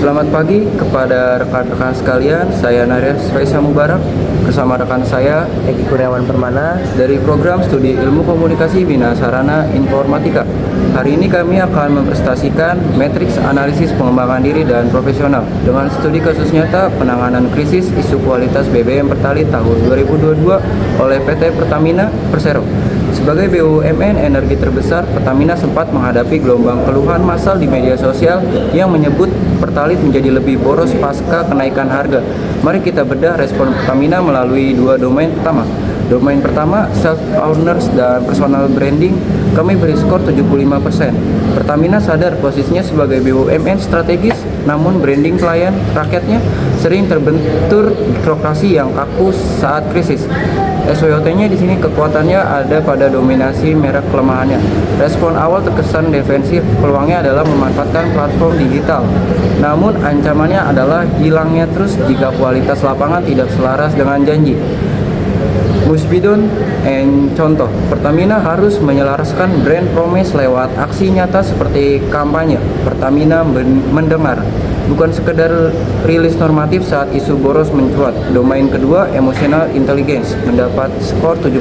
Selamat pagi kepada rekan-rekan sekalian. Saya Nares Faisal Mubarak bersama rekan saya Eki Kurniawan Permana dari program studi Ilmu Komunikasi Bina Sarana Informatika. Hari ini kami akan mempresentasikan matriks analisis pengembangan diri dan profesional dengan studi kasus nyata penanganan krisis isu kualitas BBM Pertalite tahun 2022 oleh PT Pertamina Persero. Sebagai BUMN energi terbesar, Pertamina sempat menghadapi gelombang keluhan massal di media sosial yang menyebut Pertalite menjadi lebih boros pasca kenaikan harga. Mari kita bedah respon Pertamina melalui dua domain utama. Domain pertama, self-owners dan personal branding, kami beri skor 75%. Pertamina sadar posisinya sebagai BUMN strategis, namun branding pelayan rakyatnya sering terbentur birokrasi yang kaku saat krisis. SWOT-nya di sini kekuatannya ada pada dominasi merek kelemahannya. Respon awal terkesan defensif, peluangnya adalah memanfaatkan platform digital. Namun ancamannya adalah hilangnya terus jika kualitas lapangan tidak selaras dengan janji. Musbidon and contoh, Pertamina harus menyelaraskan brand promise lewat aksi nyata seperti kampanye Pertamina mendengar, bukan sekedar rilis normatif saat isu boros mencuat. Domain kedua, emotional intelligence, mendapat skor 70%.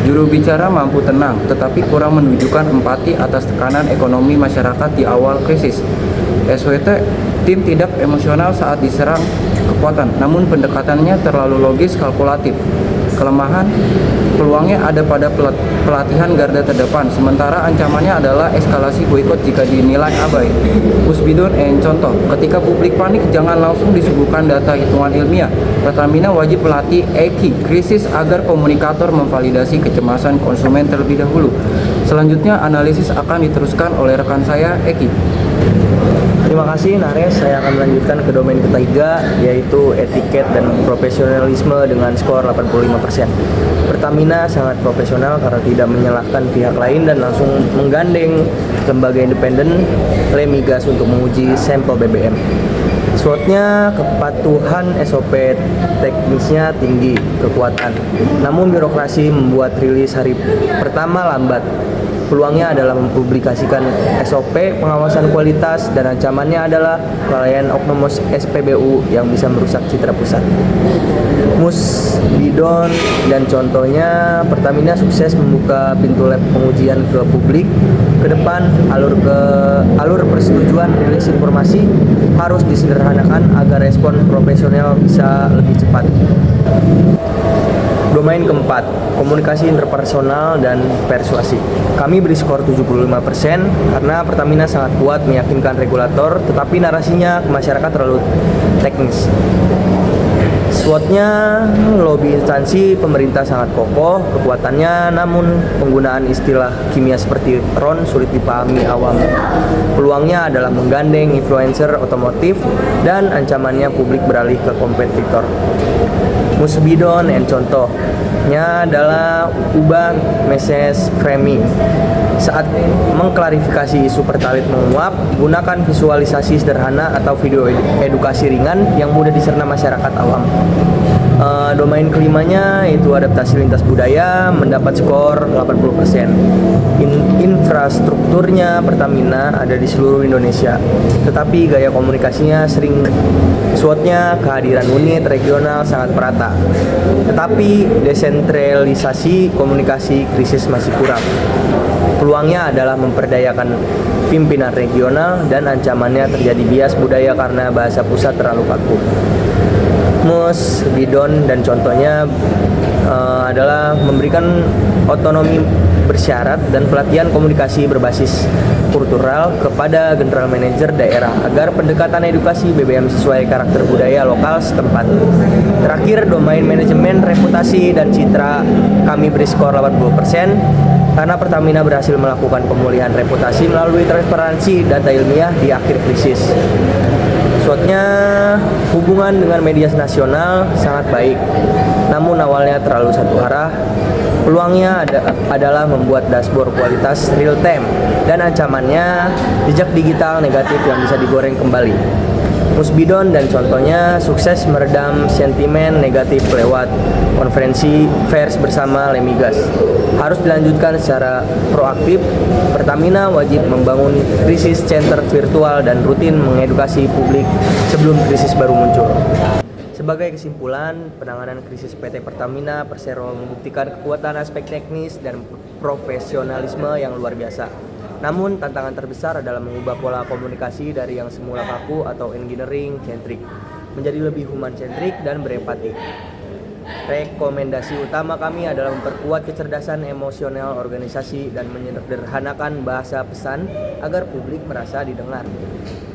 Juru bicara mampu tenang, tetapi kurang menunjukkan empati atas tekanan ekonomi masyarakat di awal krisis. SWT, tim tidak emosional saat diserang kekuatan, namun pendekatannya terlalu logis kalkulatif. Kelemahan, peluangnya ada pada pelatihan garda terdepan, sementara ancamannya adalah eskalasi boikot jika dinilai abai. Musbidon and contoh, ketika publik panik jangan langsung disuguhkan data hitungan ilmiah. Pertamina wajib melatih EKI krisis agar komunikator memvalidasi kecemasan konsumen terlebih dahulu. Selanjutnya analisis akan diteruskan oleh rekan saya Eki. Terima kasih Nares, saya akan melanjutkan ke domain ketiga, yaitu etiket dan profesionalisme dengan skor 85%. Pertamina sangat profesional karena tidak menyalahkan pihak lain dan langsung menggandeng lembaga independen Lemigas untuk menguji sampel BBM. SWOT-nya kepatuhan SOP teknisnya tinggi, kekuatan. Namun birokrasi membuat rilis hari pertama lambat. Peluangnya adalah mempublikasikan SOP pengawasan kualitas dan ancamannya adalah kelalaian oknum SPBU yang bisa merusak citra pusat. Musbidon dan contohnya, Pertamina sukses membuka pintu lab pengujian ke publik. Ke depan alur persetujuan rilis informasi harus disederhanakan agar respon profesional bisa lebih cepat. Domain keempat, komunikasi interpersonal dan persuasi. Kami beri skor 75% karena Pertamina sangat kuat meyakinkan regulator, tetapi narasinya ke masyarakat terlalu teknis. SWOT-nya, lobby instansi pemerintah sangat kokoh, kekuatannya, namun penggunaan istilah kimia seperti RON sulit dipahami awam. Peluangnya adalah menggandeng influencer otomotif dan ancamannya publik beralih ke kompetitor. Musbidon and contohnya adalah ubah message framing. Saat mengklarifikasi isu Pertalite menguap, gunakan visualisasi sederhana atau video edukasi ringan yang mudah dicerna masyarakat awam. Domain kelimanya itu adaptasi lintas budaya, mendapat skor 80%. Infrastrukturnya Pertamina ada di seluruh Indonesia, tetapi gaya komunikasinya sering SWOT-nya kehadiran unit regional sangat merata, tetapi desentralisasi komunikasi krisis masih kurang. Peluangnya adalah memperdayakan pimpinan regional dan ancamannya terjadi bias budaya karena bahasa pusat terlalu kaku. Musbidon dan contohnya adalah memberikan otonomi bersyarat dan pelatihan komunikasi berbasis kultural kepada general manager daerah agar pendekatan edukasi BBM sesuai karakter budaya lokal setempat. Terakhir, domain manajemen reputasi dan citra, kami beri skor 80% karena Pertamina berhasil melakukan pemulihan reputasi melalui transparansi data ilmiah di akhir krisis. SWOT-nya, hubungan dengan media nasional sangat baik, namun awalnya terlalu satu arah. Peluangnya adalah membuat dashboard kualitas real time dan ancamannya jejak digital negatif yang bisa digoreng kembali. Musbidon dan contohnya sukses meredam sentimen negatif lewat konferensi pers bersama Lemigas. Harus dilanjutkan secara proaktif. Pertamina wajib membangun krisis center virtual dan rutin mengedukasi publik sebelum krisis baru muncul. Sebagai kesimpulan, penanganan krisis PT Pertamina Persero membuktikan kekuatan aspek teknis dan profesionalisme yang luar biasa. Namun, tantangan terbesar adalah mengubah pola komunikasi dari yang semula kaku atau engineering centric menjadi lebih human centric dan berempati. Rekomendasi utama kami adalah memperkuat kecerdasan emosional organisasi dan menyederhanakan bahasa pesan agar publik merasa didengar.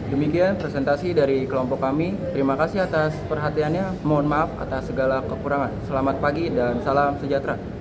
Demikian presentasi dari kelompok kami. Terima kasih atas perhatiannya. Mohon maaf atas segala kekurangan. Selamat pagi dan salam sejahtera.